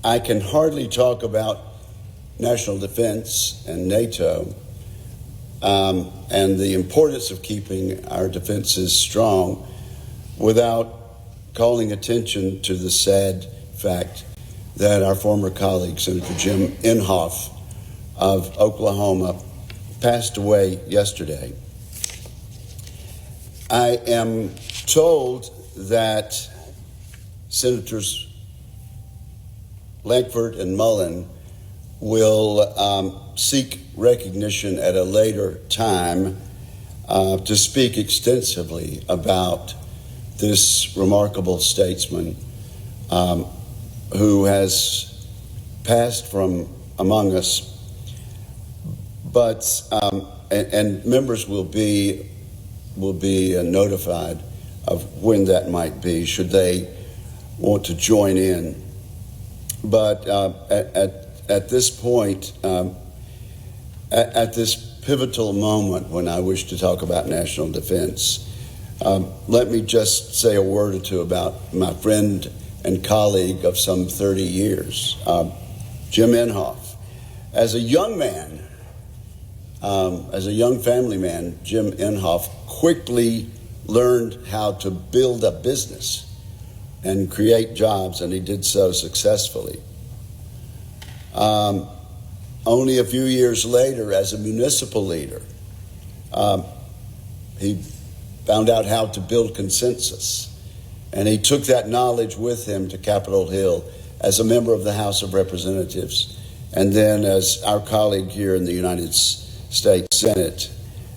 I can hardly talk about national defense and NATO and the importance of keeping our defenses strong without calling attention to the sad fact that our former colleague, Senator Jim Inhofe of Oklahoma, passed away yesterday. I am told that Senators Lankford and Mullen will seek recognition at a later time to speak extensively about this remarkable statesman who has passed from among us. But and members will be notified of when that might be, should they want to join in. But at this point, at this pivotal moment when I wish to talk about national defense, let me just say a word or two about my friend and colleague of some 30 years, Jim Inhofe. As a young man, as a young family man, Jim Inhofe quickly learned how to build a business and create jobs, and he did so successfully. Only a few years later, as a municipal leader, he found out how to build consensus, and he took that knowledge with him to Capitol Hill as a member of the House of Representatives, and then as our colleague here in the United States Senate.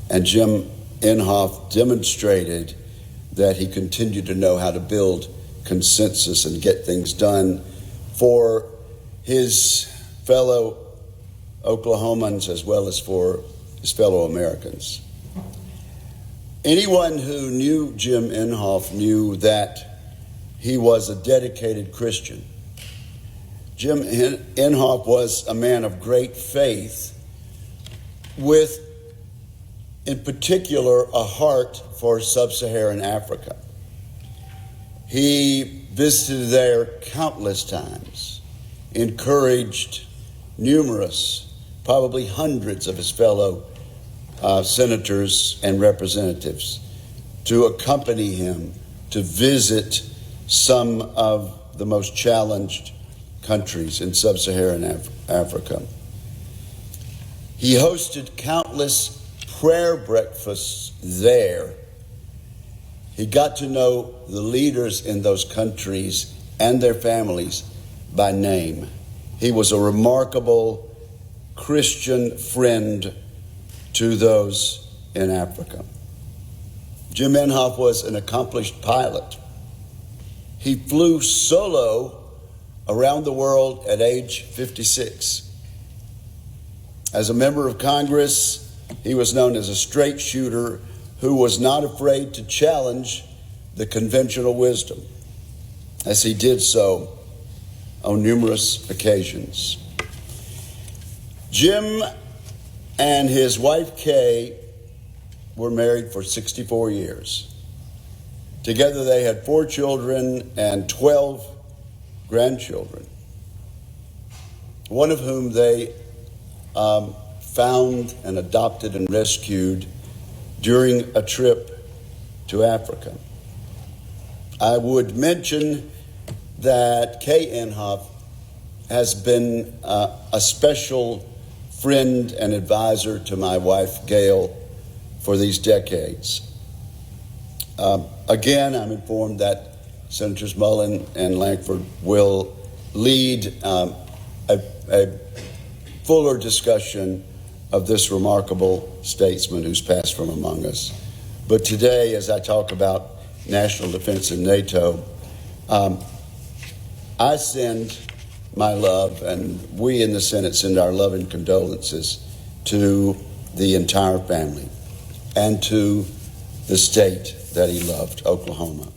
And Jim Inhofe demonstrated that he continued to know how to build consensus and get things done for his fellow Oklahomans as well as for his fellow Americans. Anyone who knew Jim Inhofe knew that he was a dedicated Christian. Jim Inhofe was a man of great faith with, in particular, a heart for sub-Saharan Africa. He visited there countless times, encouraged numerous, probably hundreds of his fellow senators and representatives to accompany him to visit some of the most challenged countries in sub-Saharan Africa. He hosted countless prayer breakfasts there. He got to know the leaders in those countries and their families by name. He was a remarkable Christian friend to those in Africa. Jim Inhofe was an accomplished pilot. He flew solo around the world at age 56. As a member of Congress, he was known as a straight shooter who was not afraid to challenge the conventional wisdom, as he did so on numerous occasions. Jim and his wife, Kay, were married for 64 years. Together they had 4 children and 12 grandchildren, one of whom they found and adopted and rescued during a trip to Africa. I would mention that Kay Inhofe has been a special friend and advisor to my wife, Gail, for these decades. Again, I'm informed that Senators Mullen and Lankford will lead a fuller discussion of this remarkable statesman who's passed from among us. But today, as I talk about national defense and NATO, I send my love, and we in the Senate send our love and condolences to the entire family and to the state that he loved, Oklahoma.